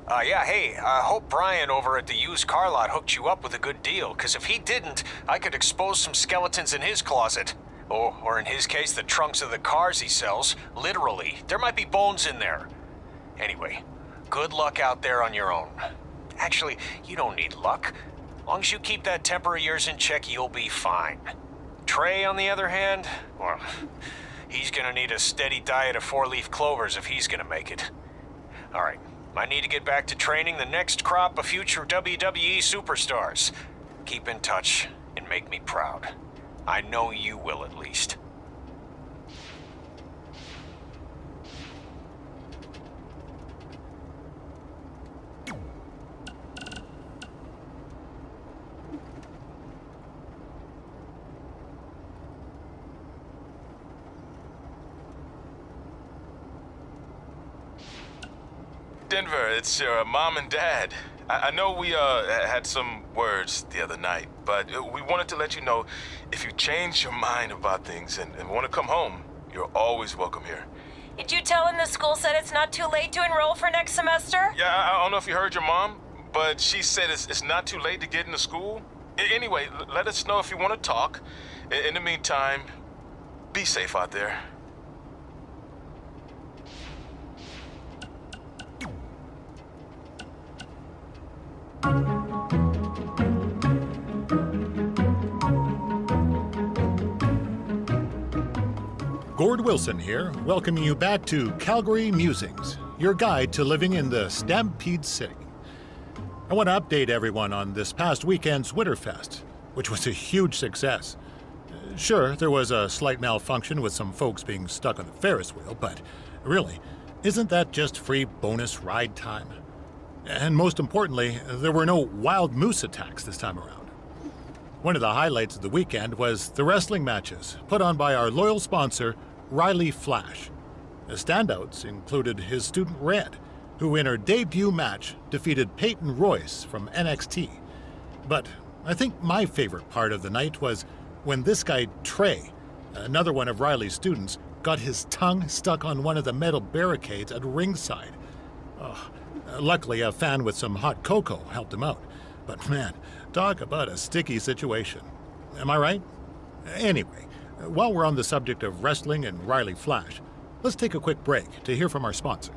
Yeah, hey, I hope Brian over at the used car lot hooked you up with a good deal, because if he didn't, I could expose some skeletons in his closet. Oh, or in his case, the trunks of the cars he sells. Literally, there might be bones in there. Anyway, good luck out there on your own. Actually, you don't need luck. As long as you keep that temper of yours in check, you'll be fine. Trey, on the other hand, well, he's gonna need a steady diet of four-leaf clovers if he's gonna make it. All right. I need to get back to training the next crop of future WWE superstars. Keep in touch and make me proud. I know you will, at least. Denver, it's your mom and dad. I know we had some words the other night, but we wanted to let you know if you change your mind about things and want to come home, you're always welcome here. Did you tell him the school said it's not too late to enroll for next semester? Yeah, I don't know if you heard your mom, but she said it's not too late to get into school. Anyway, let us know if you want to talk. In the meantime, be safe out there. Gord Wilson here, welcoming you back to Calgary Musings, your guide to living in the Stampede City. I want to update everyone on this past weekend's Winterfest, which was a huge success. Sure, there was a slight malfunction with some folks being stuck on the Ferris wheel, but really, isn't that just free bonus ride time? And most importantly, there were no wild moose attacks this time around. One of the highlights of the weekend was the wrestling matches put on by our loyal sponsor, Riley Flash. The standouts included his student Red, who in her debut match defeated Peyton Royce from NXT. But I think my favorite part of the night was when this guy Trey, another one of Riley's students, got his tongue stuck on one of the metal barricades at ringside. Luckily, a fan with some hot cocoa helped him out. But man, talk about a sticky situation. Am I right? Anyway, while we're on the subject of wrestling and Riley Flash, let's take a quick break to hear from our sponsor.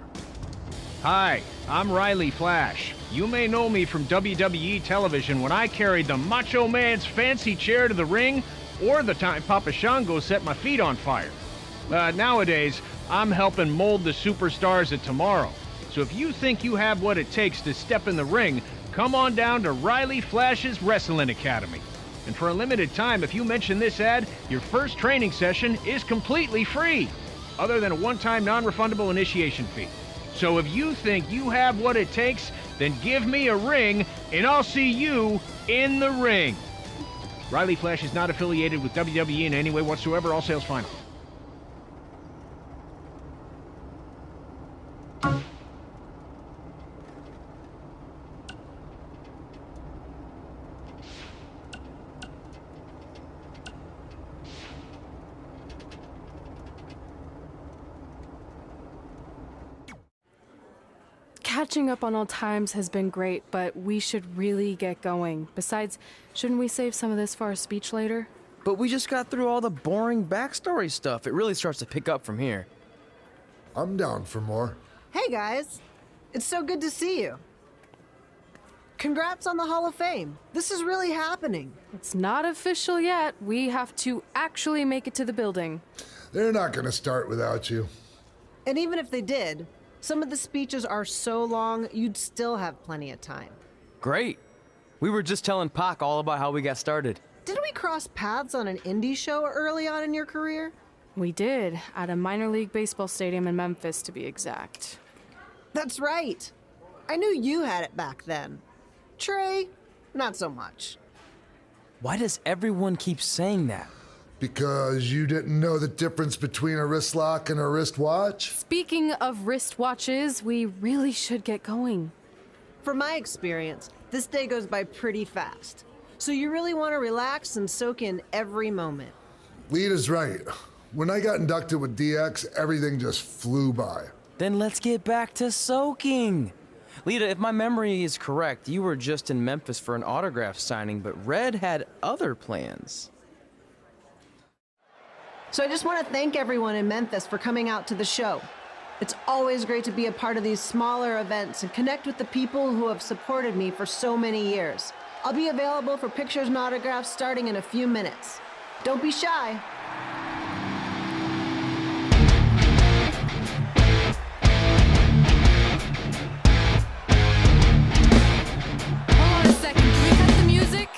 Hi, I'm Riley Flash. You may know me from WWE television when I carried the Macho Man's fancy chair to the ring, or the time Papa Shango set my feet on fire. Nowadays, I'm helping mold the superstars of tomorrow. So if you think you have what it takes to step in the ring, come on down to Riley Flash's Wrestling Academy. And for a limited time, if you mention this ad, your first training session is completely free, other than a one-time non-refundable initiation fee. So if you think you have what it takes, then give me a ring, and I'll see you in the ring. Riley Flash is not affiliated with WWE in any way whatsoever. All sales final. Catching up on old times has been great, but we should really get going. Besides, shouldn't we save some of this for our speech later? But we just got through all the boring backstory stuff. It really starts to pick up from here. I'm down for more. Hey guys, it's so good to see you. Congrats on the Hall of Fame. This is really happening. It's not official yet. We have to actually make it to the building. They're not going to start without you. And even if they did, some of the speeches are so long, you'd still have plenty of time. Great. We were just telling Pac all about how we got started. Didn't we cross paths on an indie show early on in your career? We did, at a minor league baseball stadium in Memphis, to be exact. That's right. I knew you had it back then. Trey, not so much. Why does everyone keep saying that? Because you didn't know the difference between a wrist lock and a wristwatch? Speaking of wristwatches, we really should get going. From my experience, this day goes by pretty fast. So you really want to relax and soak in every moment. Lita's right. When I got inducted with DX, everything just flew by. Then let's get back to soaking. Lita, if my memory is correct, you were just in Memphis for an autograph signing, but Red had other plans. So I just want to thank everyone in Memphis for coming out to the show. It's always great to be a part of these smaller events and connect with the people who have supported me for so many years. I'll be available for pictures and autographs starting in a few minutes. Don't be shy. Hold on a second. Can we cut the music?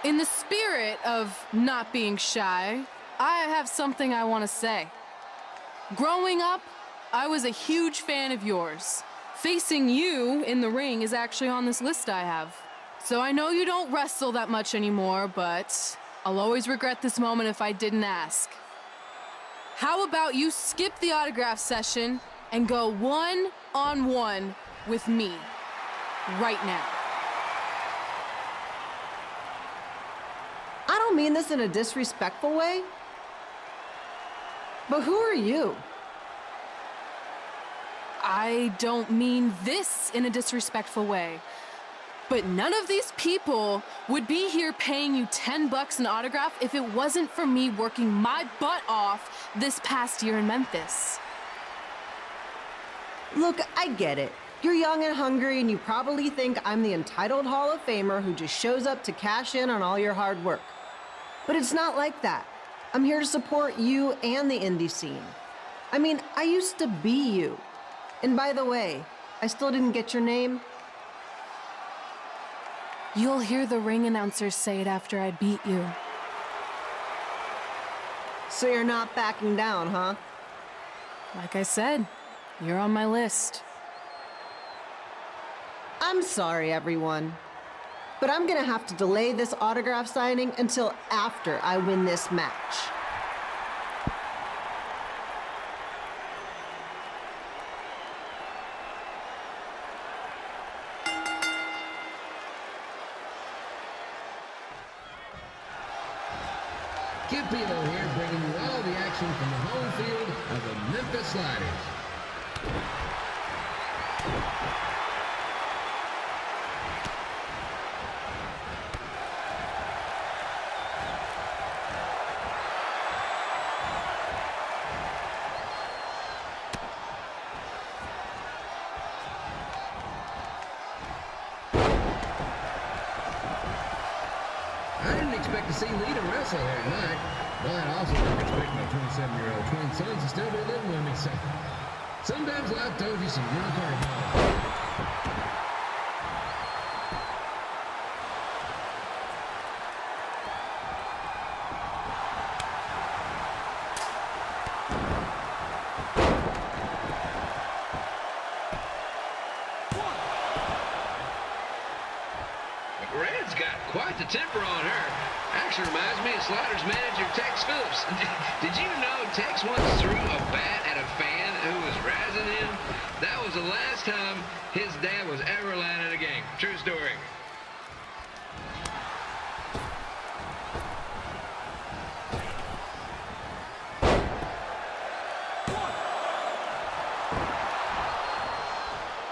In the spirit of not being shy, I have something I want to say. Growing up, I was a huge fan of yours. Facing you in the ring is actually on this list I have. So I know you don't wrestle that much anymore, but I'll always regret this moment if I didn't ask. How about you skip the autograph session and go one-on-one with me right now? I don't mean this in a disrespectful way, but who are you? I don't mean this in a disrespectful way, but none of these people would be here paying you $10 an autograph if it wasn't for me working my butt off this past year in Memphis. Look, I get it. You're young and hungry, and you probably think I'm the entitled Hall of Famer who just shows up to cash in on all your hard work. But it's not like that. I'm here to support you and the indie scene. I mean, I used to be you. And by the way, I still didn't get your name. You'll hear the ring announcers say it after I beat you. So you're not backing down, huh? Like I said, you're on my list. I'm sorry, everyone. But I'm gonna have to delay this autograph signing until after I win this match. Kid Pino here, bringing you all the action from the home field of the Memphis Sliders. I didn't expect to see Lita wrestle here tonight, but I also didn't expect my 27-year-old twin sons to still be living with me, so sometimes life throws you some real curveballs. Red's got quite the temper on her. Actually reminds me of Sliders manager Tex Phillips. Did you know Tex once threw a bat at a fan who was razzing him? That was the last time his dad was ever allowed at a game. True story.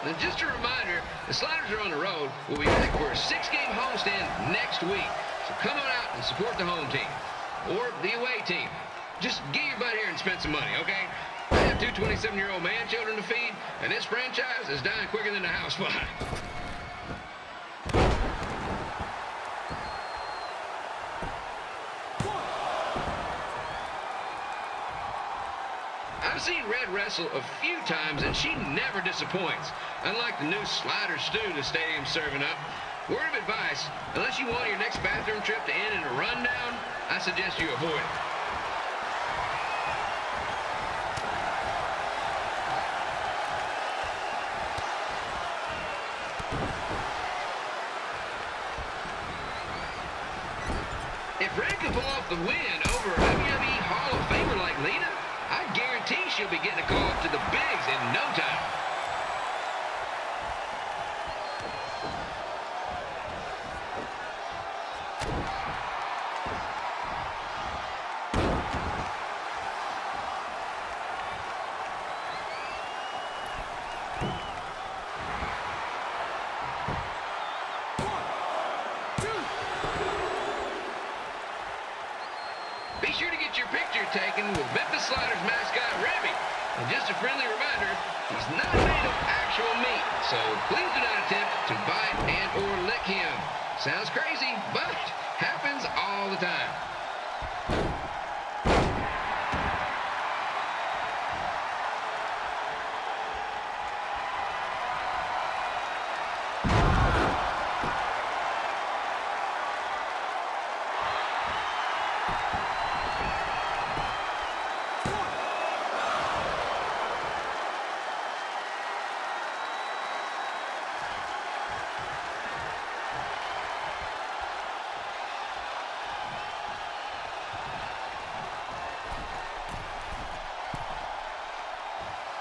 Now, just a reminder, the Sliders are on the road. We'll be back for a 6-game homestand next week. So come on out and support the home team. Or the away team. Just get your butt here and spend some money, okay? I have two 27-year-old man-children to feed, and this franchise is dying quicker than a house fire. I've seen Red wrestle a few times, and she never disappoints. Unlike the new slider stew the stadium's serving up. Word of advice, unless you want your next bathroom trip to end in a rundown, I suggest you avoid it. If Red can pull off the win over a WWE Hall of Famer like Lita, I guarantee she'll be getting a call up to the bigs in no time. Sliders mascot, Remy. And just a friendly reminder, he's not made of actual meat, so please do not attempt to bite and or lick him. Sounds crazy, but happens all the time.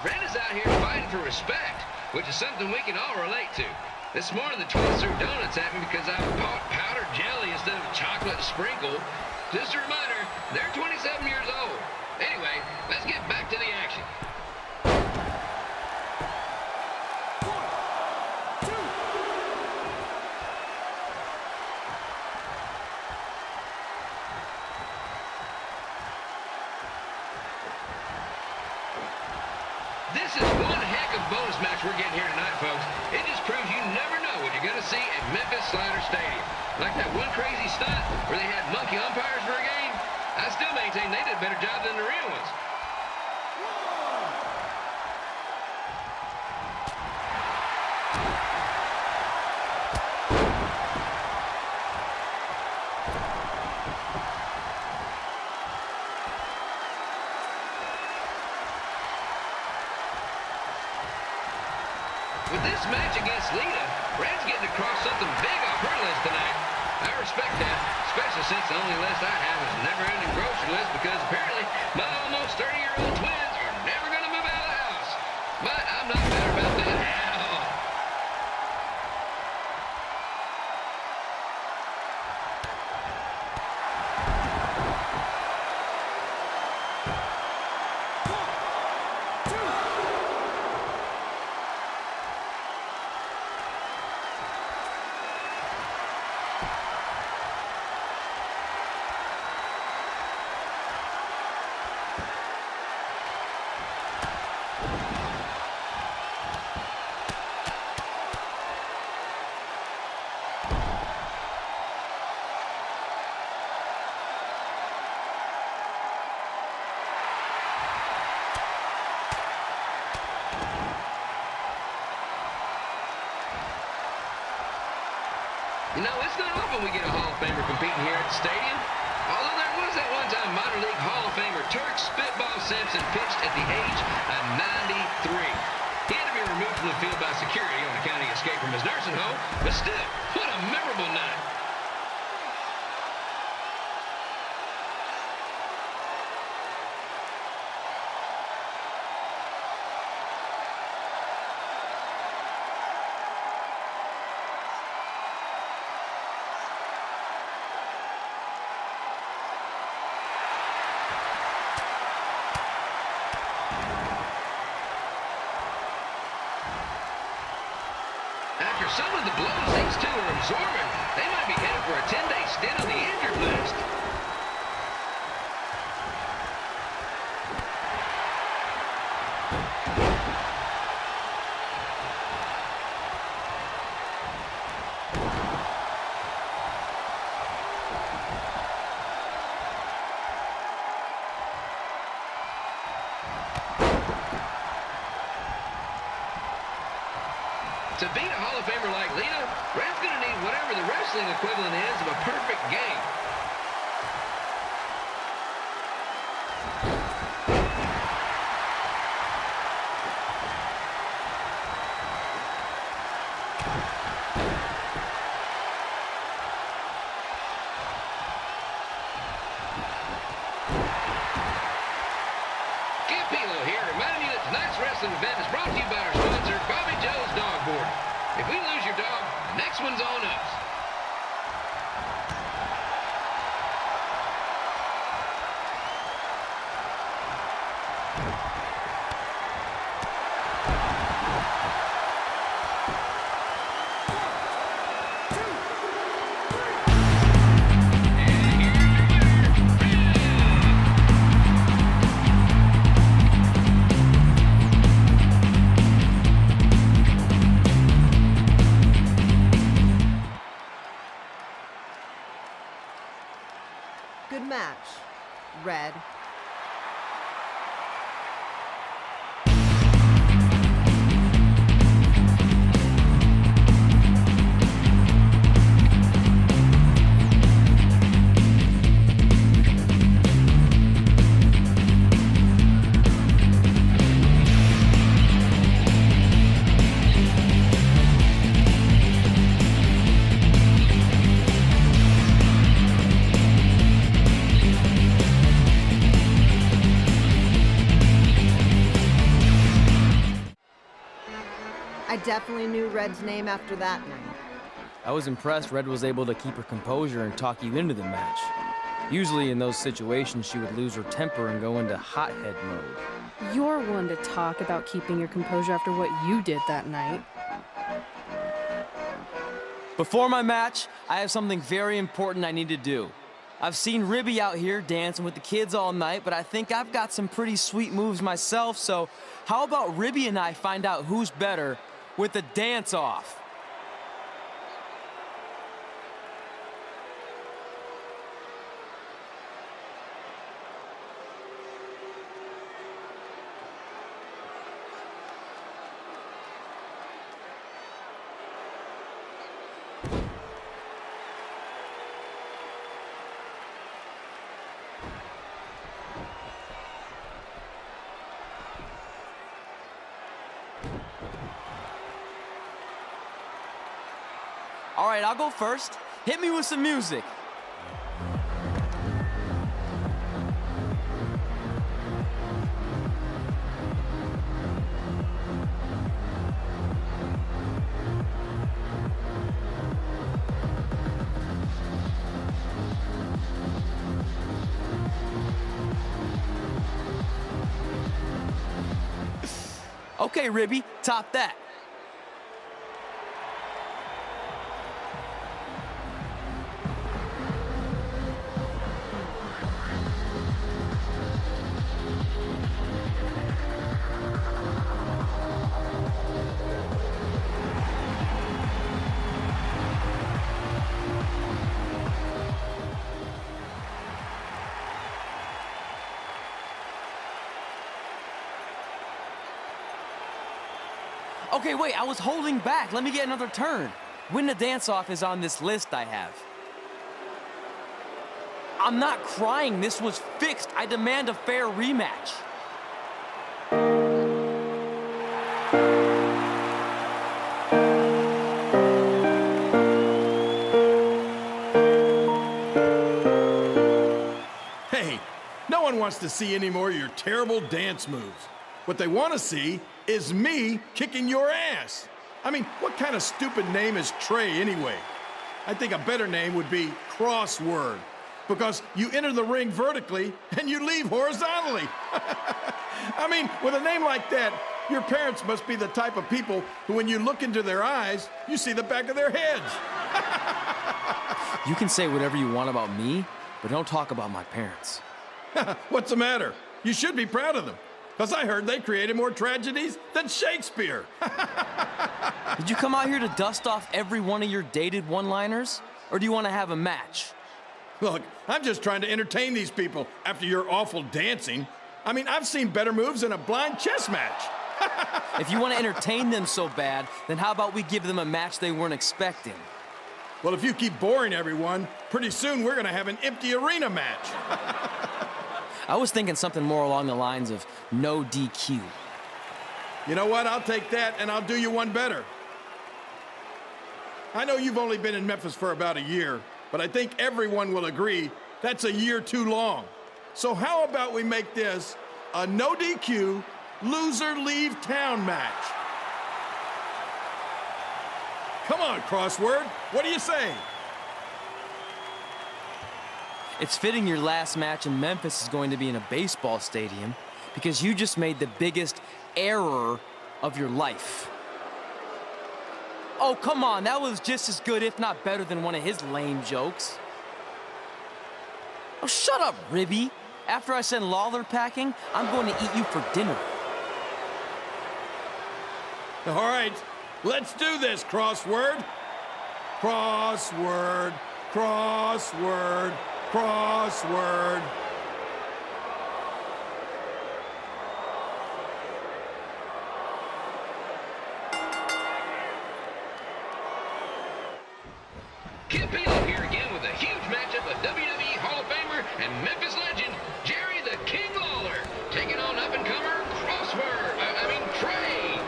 Brent is out here fighting for respect, which is something we can all relate to. This morning, the 12-serve donuts at me because I bought powdered jelly instead of chocolate sprinkle. Just a reminder, they're 27 years old. Anyway, let's get back to the action. This is one heck of a bonus match we're getting here tonight, folks. It just proves you never know what you're going to see at Memphis Slider Stadium. Like that one crazy stunt where they had monkey umpires for a game, I still maintain they did a better job than the real ones. With this match against Lita, Brad's getting across something big off her list tonight. I respect that, especially since the only list I have is a never-ending grocery list because apparently my almost 30-year-old twins are never going to move out of the house. But I'm not better about that at all. You know, it's not often we get a Hall of Famer competing here at the stadium. Although there was that one time minor league Hall of Famer Turk Spitball Simpson pitched at the age of 93. He had to be removed from the field by security on account of escape from his nursing home, but still, what a memorable night. After some of the blows these two are absorbing, they might be headed for a 10-day stint on the injured list. To beat a Hall of Famer like Lita, Brad's going to need whatever the wrestling equivalent is of a perfect game. Skip Pilo here, reminding you that tonight's wrestling event is brought to you by our sponsor, Bobby Joe's Dog Board. If we lose your dog, the next one's on us. Red. I definitely knew Red's name after that night. I was impressed Red was able to keep her composure and talk you into the match. Usually in those situations, she would lose her temper and go into hothead mode. You're one to talk about keeping your composure after what you did that night. Before my match, I have something very important I need to do. I've seen Ribby out here dancing with the kids all night, but I think I've got some pretty sweet moves myself, so how about Ribby and I find out who's better with the dance-off? All right, I'll go first. Hit me with some music. Okay, Ribby, top that. Okay, wait, I was holding back. Let me get another turn. Win the dance-off is on this list I have. I'm not crying. This was fixed. I demand a fair rematch. Hey, no one wants to see any more of your terrible dance moves. What they want to see is me kicking your ass. I mean, what kind of stupid name is Trey anyway? I think a better name would be Crossword, because you enter the ring vertically and you leave horizontally. I mean, with a name like that, your parents must be the type of people who, when you look into their eyes, you see the back of their heads. You can say whatever you want about me, but don't talk about my parents. What's the matter? You should be proud of them, because I heard they created more tragedies than Shakespeare. Did you come out here to dust off every one of your dated one-liners? Or do you want to have a match? Look, I'm just trying to entertain these people after your awful dancing. I mean, I've seen better moves in a blind chess match. If you want to entertain them so bad, then how about we give them a match they weren't expecting? Well, if you keep boring everyone, pretty soon we're going to have an empty arena match. I was thinking something more along the lines of no DQ. You know what? I'll take that, and I'll do you one better. I know you've only been in Memphis for about a year, but I think everyone will agree that's a year too long. So how about we make this a no DQ, loser leave town match? Come on, Crossword. What do you say? It's fitting your last match in Memphis is going to be in a baseball stadium because you just made the biggest error of your life. Oh, come on, that was just as good, if not better, than one of his lame jokes. Oh, shut up, Ribby. After I send Lawler packing, I'm going to eat you for dinner. All right, let's do this, Crossword. Crossword, crossword, crossword. Kip Elam here again with a huge matchup of WWE Hall of Famer and Memphis legend, Jerry the King Lawler, taking on up-and-comer Trey.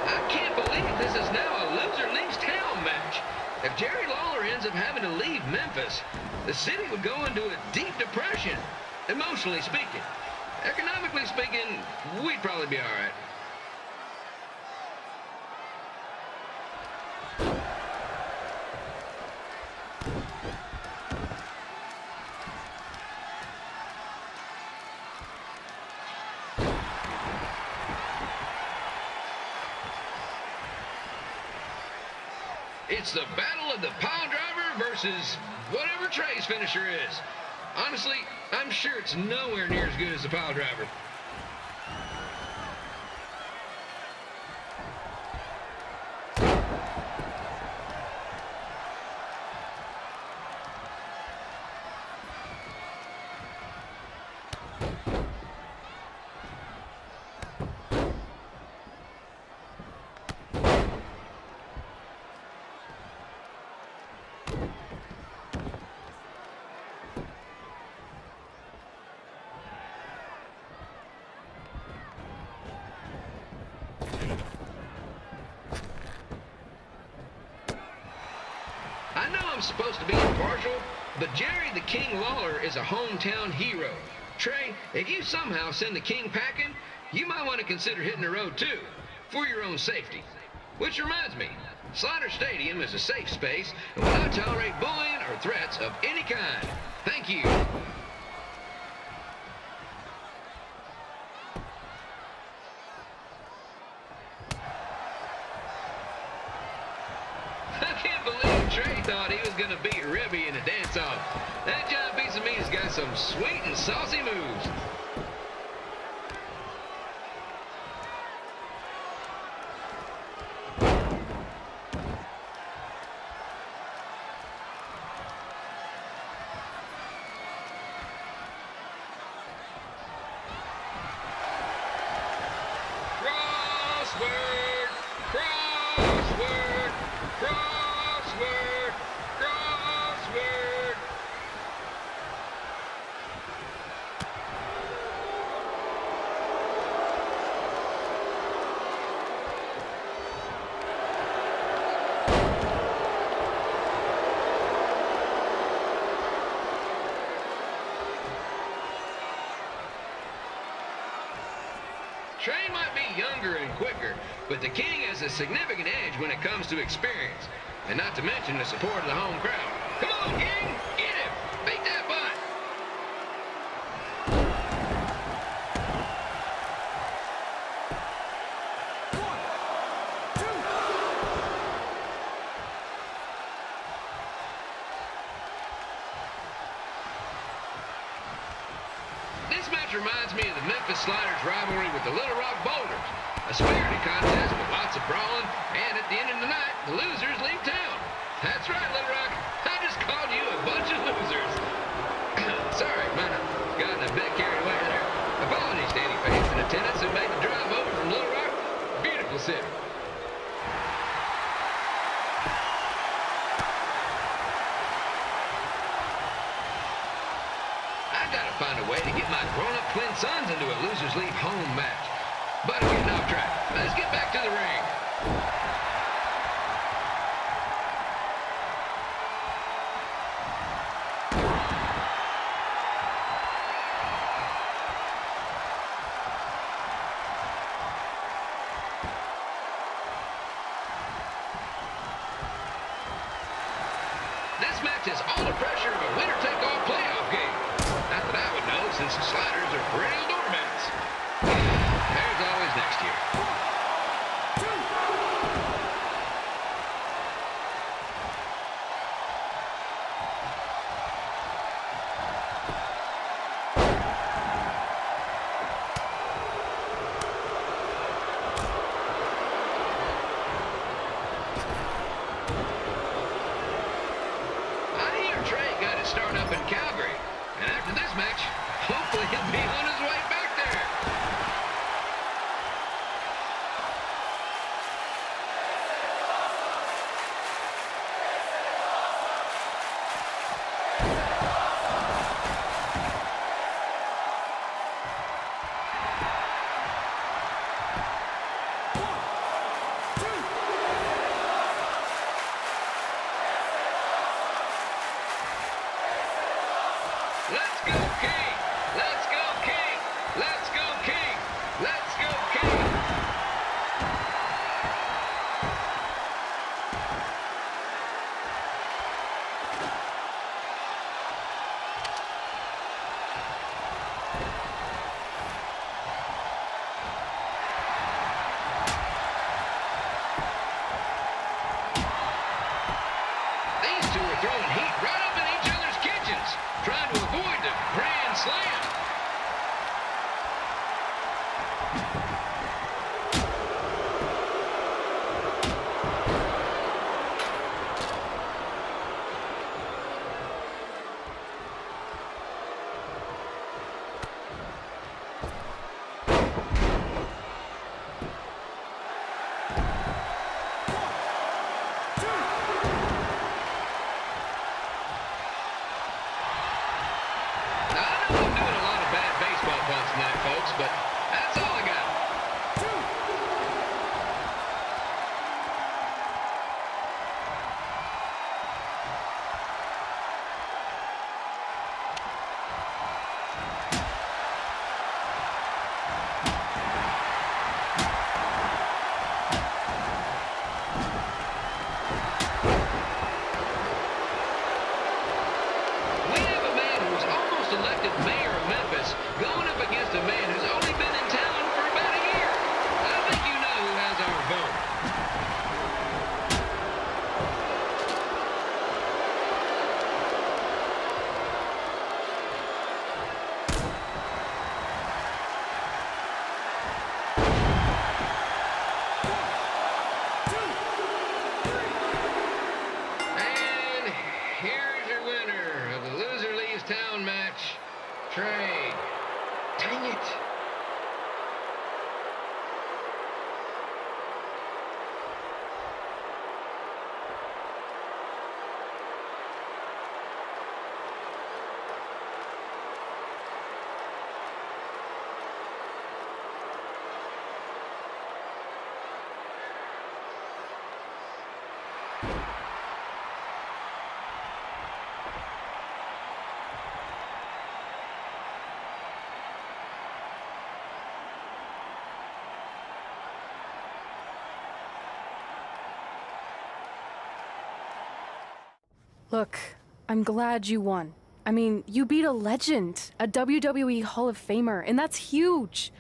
I can't believe this is now a loser leaves town match. If Jerry Lawler ends up having to leave Memphis, the city would go into a deep depression, emotionally speaking. Economically speaking, we'd probably be all right. It's the battle of the pile driver versus whatever Trey's finisher is. Honestly, I'm sure it's nowhere near as good as the pile driver. I know I'm supposed to be impartial, but Jerry the King Lawler is a hometown hero. Trey, if you somehow send the King packing, you might want to consider hitting the road too, for your own safety. Which reminds me, Slaughter Stadium is a safe space and will not tolerate bullying or threats of any kind. Thank you. I can't believe Trey thought he was going to beat Ribby in a dance-off. That giant piece of meat has got some sweet and saucy moves. Crossword! Crossword! Crossword! Crossword! Trey might be younger and quicker, but the King has a significant edge when it comes to experience, and not to mention the support of the home crowd. Come on, King! Get him! Beat that butt! This match reminds me of the Memphis Sliders rivalry with the Little Rock Boulders. A spirited contest with lots of brawling, and at the end of the night, the losers leave town. That's right, Little Rock. I just called you a bunch of losers. Sorry, might have gotten a bit carried away there. Apologies to any fans in attendance who made the drive over from Little Rock. Beautiful city. Gotta find a way to get my grown-up twin sons into a losers leave home match. But I'm getting off track. Let's get back to the ring. This match has all the pressure of a winner-take-all playoff game. Not that I would know, since the Sliders are perennial doormats. There's always next year. Look, I'm glad you won. I mean, you beat a legend, a WWE Hall of Famer, and that's huge.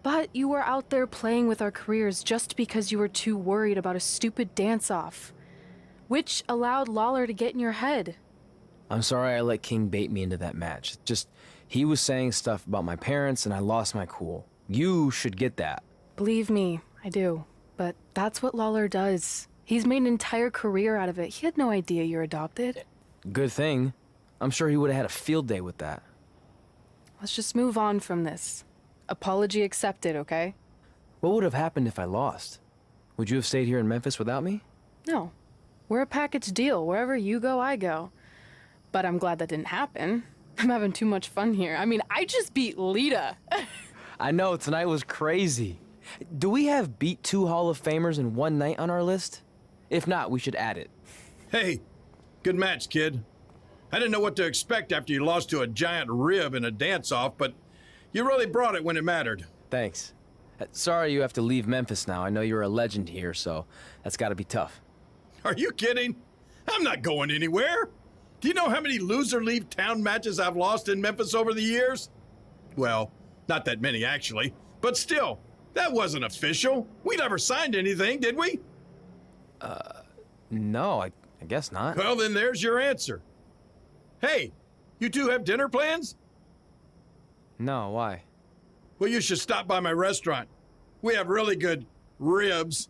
But you were out there playing with our careers just because you were too worried about a stupid dance-off, which allowed Lawler to get in your head. I'm sorry I let King bait me into that match. Just, he was saying stuff about my parents and I lost my cool. You should get that. Believe me, I do. But that's what Lawler does. He's made an entire career out of it. He had no idea you're adopted. Good thing. I'm sure he would have had a field day with that. Let's just move on from this. Apology accepted, okay? What would have happened if I lost? Would you have stayed here in Memphis without me? No. We're a package deal. Wherever you go, I go. But I'm glad that didn't happen. I'm having too much fun here. I mean, I just beat Lita. I know, tonight was crazy. Do we have beat 2 Hall of Famers in one night on our list? If not, we should add it. Hey, good match, kid. I didn't know what to expect after you lost to a giant rib in a dance-off, but you really brought it when it mattered. Thanks. Sorry you have to leave Memphis now. I know you're a legend here, so that's gotta be tough. Are you kidding? I'm not going anywhere. Do you know how many loser-leave town matches I've lost in Memphis over the years? Well, not that many, actually. But still, that wasn't official. We never signed anything, did we? No, I guess not. Well, then there's your answer. Hey, you two have dinner plans? No, why? Well, you should stop by my restaurant. We have really good ribs.